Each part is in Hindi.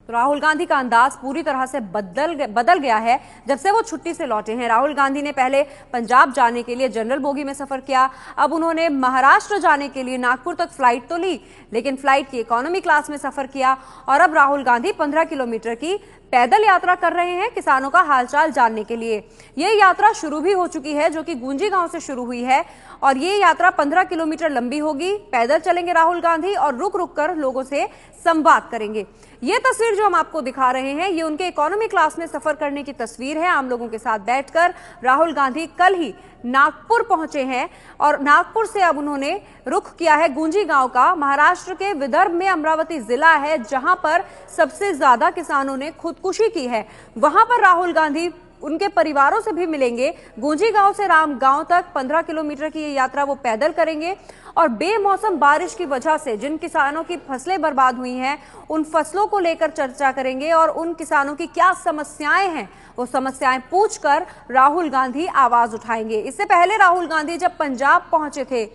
तो राहुल गांधी का अंदाज पूरी तरह से बदल गया है जब से वो छुट्टी से लौटे हैं। राहुल गांधी ने पहले पंजाब जाने के लिए जनरल बोगी में सफर किया, अब उन्होंने महाराष्ट्र जाने के लिए नागपुर तक फ्लाइट तो ली, लेकिन फ्लाइट की इकोनॉमी क्लास में सफर किया। और अब राहुल गांधी 15 किलोमीटर की पैदल यात्रा कर रहे हैं किसानों का हालचाल जानने के लिए। ये यात्रा शुरू भी हो चुकी है, जो कि गुंजी गांव से शुरू हुई है, और ये यात्रा 15 किलोमीटर लंबी होगी। पैदल चलेंगे राहुल गांधी और रुक रुक कर लोगों से संवाद करेंगे। ये तस्वीर जो हम आपको दिखा रहे हैं, ये उनके इकोनॉमी क्लास में सफर करने की तस्वीर है। आम लोगों के साथ बैठकर राहुल गांधी कल ही नागपुर पहुंचे हैं और नागपुर से अब उन्होंने रुख किया है गुंजी गांव का। महाराष्ट्र के विदर्भ में अमरावती जिला है, जहां पर सबसे ज्यादा किसानों ने खुदकुशी की है। वहां पर राहुल गांधी उनके परिवारों से भी मिलेंगे। गुंजी गांव से राम गांव तक 15 किलोमीटर की ये यात्रा वो पैदल करेंगे और बेमौसम बारिश की वजह से जिन किसानों की फसलें बर्बाद हुई हैं, उन फसलों को लेकर चर्चा करेंगे और उन किसानों की क्या समस्याएं हैं, वो समस्याएं पूछकर राहुल गांधी आवाज उठाएंगे। इससे पहले राहुल गांधी जब पंजाब पहुंचे थे,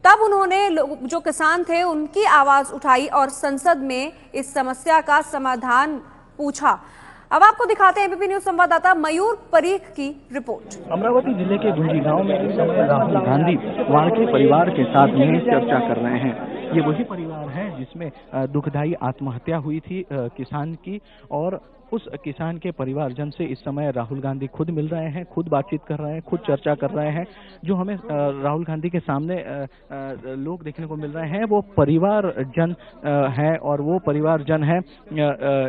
तब उन्होंने जो किसान थे उनकी आवाज उठाई और संसद में इस समस्या का समाधान पूछा। अब आपको दिखाते हैं एबीपी न्यूज संवाददाता मयूर परीख की रिपोर्ट। अमरावती जिले के गुंजी गांव में इस समय राहुल गांधी वहां के परिवार के साथ में चर्चा कर रहे हैं। ये वही परिवार है जिसमें दुखदायी आत्महत्या हुई थी किसान की, और उस किसान के परिवारजन से इस समय राहुल गांधी खुद मिल रहे हैं, खुद बातचीत कर रहे हैं, खुद चर्चा कर रहे हैं। जो हमें राहुल गांधी के सामने लोग देखने को मिल रहे हैं वो परिवारजन है, और वो परिवारजन है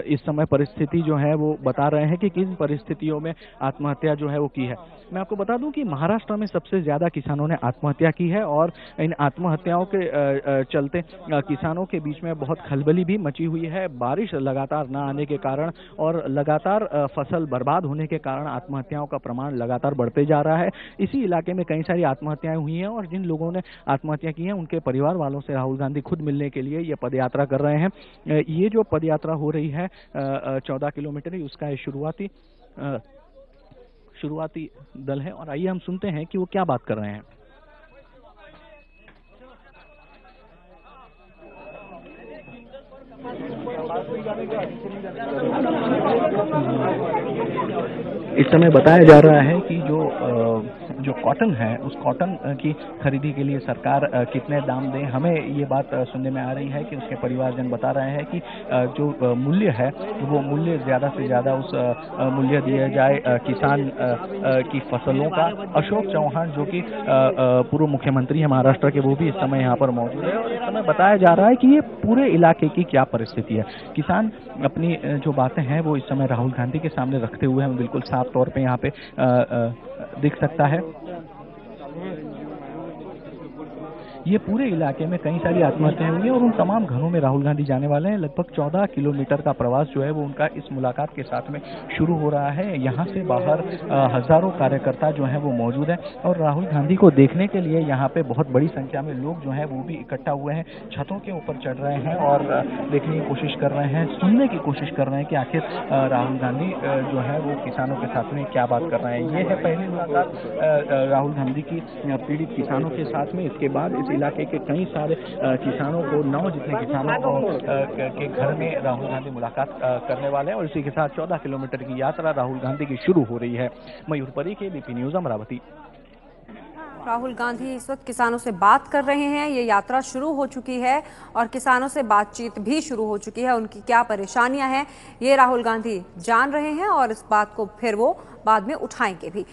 इस समय परिस्थिति जो है वो बता रहे हैं कि किन परिस्थितियों में आत्महत्या जो है वो की है। मैं आपको बता दूं कि महाराष्ट्र में सबसे ज्यादा किसानों ने आत्महत्या की है, और इन आत्महत्याओं के चलते किसानों के बीच में बहुत खलबली भी मची हुई है। बारिश लगातार न आने के कारण और लगातार फसल बर्बाद होने के कारण आत्महत्याओं का प्रमाण लगातार बढ़ते जा रहा है। इसी इलाके में कई सारी आत्महत्याएं हुई हैं, और जिन लोगों ने आत्महत्या की है उनके परिवार वालों से राहुल गांधी खुद मिलने के लिए ये पदयात्रा कर रहे हैं। ये जो पदयात्रा हो रही है 14 किलोमीटर ही, उसका शुरुआती दल है, और आइए हम सुनते हैं कि वो क्या बात कर रहे हैं। इस समय बताया जा रहा है कि जो कॉटन है उस कॉटन की खरीदी के लिए सरकार कितने दाम दे। हमें ये बात सुनने में आ रही है कि उसके परिवारजन बता रहे हैं कि जो मूल्य है वो मूल्य ज़्यादा से ज़्यादा उस मूल्य दिया जाए किसान की फसलों का। अशोक चौहान जो कि पूर्व मुख्यमंत्री है महाराष्ट्र के, वो भी इस समय यहाँ पर मौजूद है, और इस समय बताया जा रहा है कि ये पूरे इलाके की क्या परिस्थिति है। किसान अपनी जो बातें हैं वो इस समय राहुल गांधी के सामने रखते हुए हमें बिल्कुल साफ तौर पे यहाँ पे दिख सकता है। ये पूरे इलाके में कई सारी आत्महत्याएं हुई हैं, और उन तमाम घरों में राहुल गांधी जाने वाले हैं। लगभग 14 किलोमीटर का प्रवास जो है वो उनका इस मुलाकात के साथ में शुरू हो रहा है। यहाँ से बाहर हजारों कार्यकर्ता जो हैं वो मौजूद हैं, और राहुल गांधी को देखने के लिए यहाँ पे बहुत बड़ी संख्या में लोग जो हैं वो भी इकट्ठा हुए हैं। छतों के ऊपर चढ़ रहे हैं और देखने की कोशिश कर रहे हैं, सुनने की कोशिश कर रहे हैं कि आखिर राहुल गांधी जो है वो किसानों के साथ में क्या बात कर रहे हैं। ये है पहली मुलाकात राहुल गांधी की पीड़ित किसानों के साथ में। इसके बाद इस इलाके के कई सारे किसानों को, 9 जितने किसानों के घर में राहुल गांधी मुलाकात करने वाले हैं, और इसी के साथ 14 किलोमीटर की यात्रा राहुल गांधी की शुरू हो रही है। मयूर परीख, एबीपी न्यूज, अमरावती। राहुल गांधी इस वक्त किसानों से बात कर रहे हैं। ये यात्रा शुरू हो चुकी है और किसानों से बातचीत भी शुरू हो चुकी है। उनकी क्या परेशानियां हैं ये राहुल गांधी जान रहे हैं, और इस बात को फिर वो बाद में उठाएंगे भी।